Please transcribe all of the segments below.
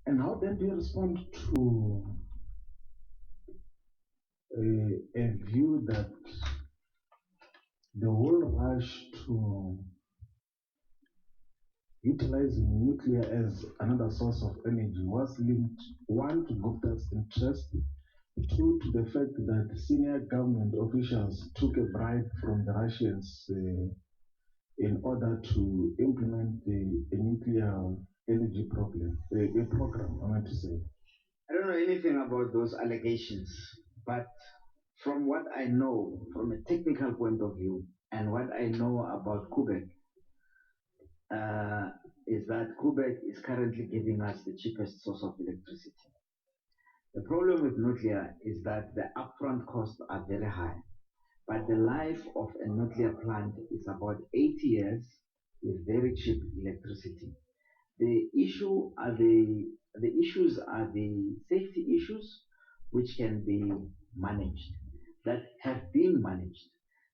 And how then do you respond to a view that the whole rush to utilizing nuclear as another source of energy was linked, one, to Gupta's interest, two, to the fact that senior government officials took a bribe from the Russians in order to implement the nuclear energy program, I meant to say. I don't know anything about those allegations, but from what I know from a technical point of view and what I know about Quebec, uh, is that Quebec is currently giving us the cheapest source of electricity. The problem with nuclear is that the upfront costs are very high, but the life of a nuclear plant is about 80 years with very cheap electricity. The issue are the issues are the safety issues which can be managed, that have been managed.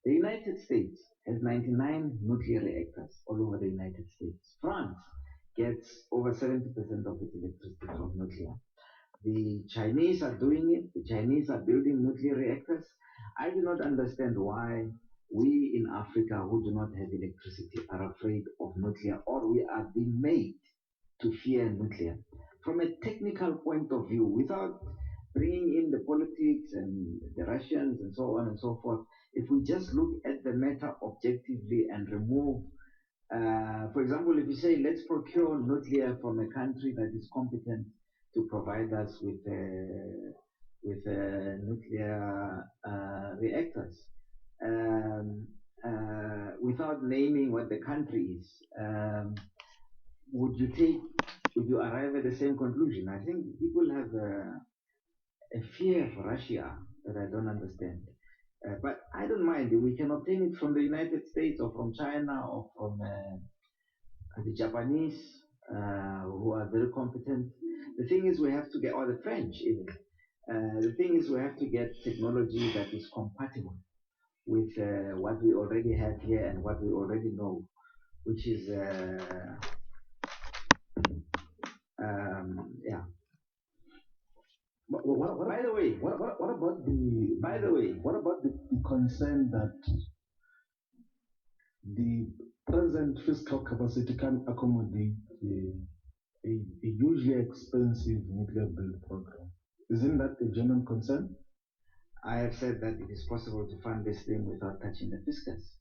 The United States has 99 nuclear reactors all over the United States. France gets over 70% of its electricity from nuclear. The Chinese are doing it. The Chinese are building nuclear reactors. I do not understand why we in Africa who do not have electricity are afraid of nuclear, or we are being made to fear nuclear. From a technical point of view, without bringing in the politics and the Russians and so on and so forth, if we just look at the matter objectively and remove, for example, if you say let's procure nuclear from a country that is competent to provide us with nuclear reactors, um, without naming what the country is, would you take would you arrive at the same conclusion? I think people have a fear for Russia that I don't understand. But I don't mind. We can obtain it from the United States or from China or from the Japanese, who are very competent. The thing is, we have to get, or the French even. The thing is, we have to get technology that is compatible with what we already have here and what we already know, which is, yeah. By the way, what about the by the way, what about the concern that the present fiscal capacity can accommodate a hugely expensive nuclear build program? Isn't that a genuine concern? I have said that it is possible to fund this thing without touching the fiscus.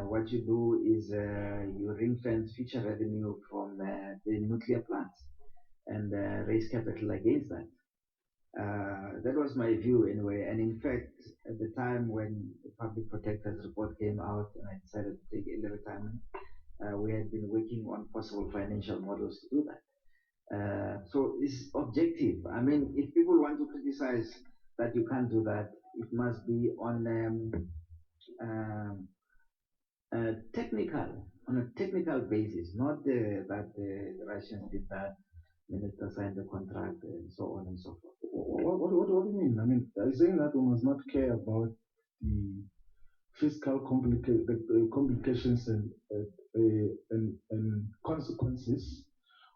What you do is you ring fence future revenue from the nuclear plants and raise capital against that. That was my view anyway. And in fact, at the time when the Public Protector's report came out and I decided to take early retirement, we had been working on possible financial models to do that. So it's objective. I mean, if people want to criticize that you can't do that, it must be um, on a technical basis, not that the Russians did that, minister signed the contract, and so on and so forth. What do you mean? I mean, are you saying that we must not care about the fiscal complications and consequences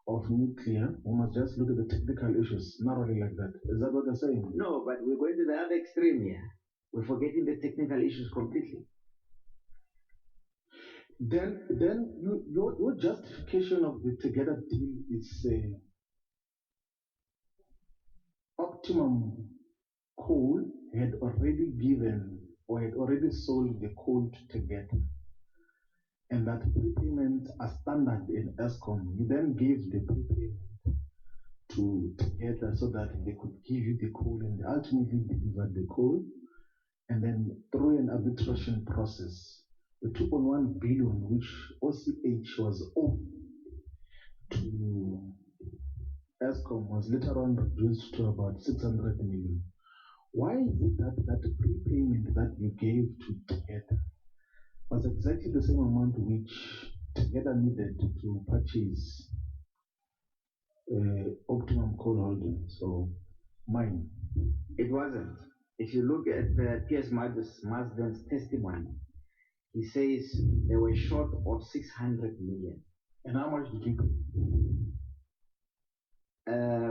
of nuclear? We must just look at the technical issues narrowly like that. Is that what you're saying? No, but we're going to the other extreme here. We're forgetting the technical issues completely. Then your justification of the together deal is optimum coal had already given or had already sold the coal to Together, and that prepayments are standard in ESCOM. You then gave the prepayment to Together so that they could give you the coal and they ultimately delivered the coal, and then through an arbitration process, the 2.1 billion which OCH was owed to ESCOM was later on reduced to about 600 million. Why is it that prepayment that you gave to Together was exactly the same amount which Together needed to purchase optimum coal holdings, so mine? It wasn't. If you look at P.S. Marsden's testimony, he says they were short of 600 million. And how much did you pay?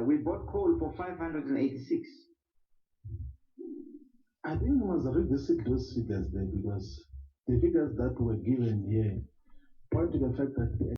We bought coal for 586. I think we must revisit those figures there because the figures that were given here point to the fact that the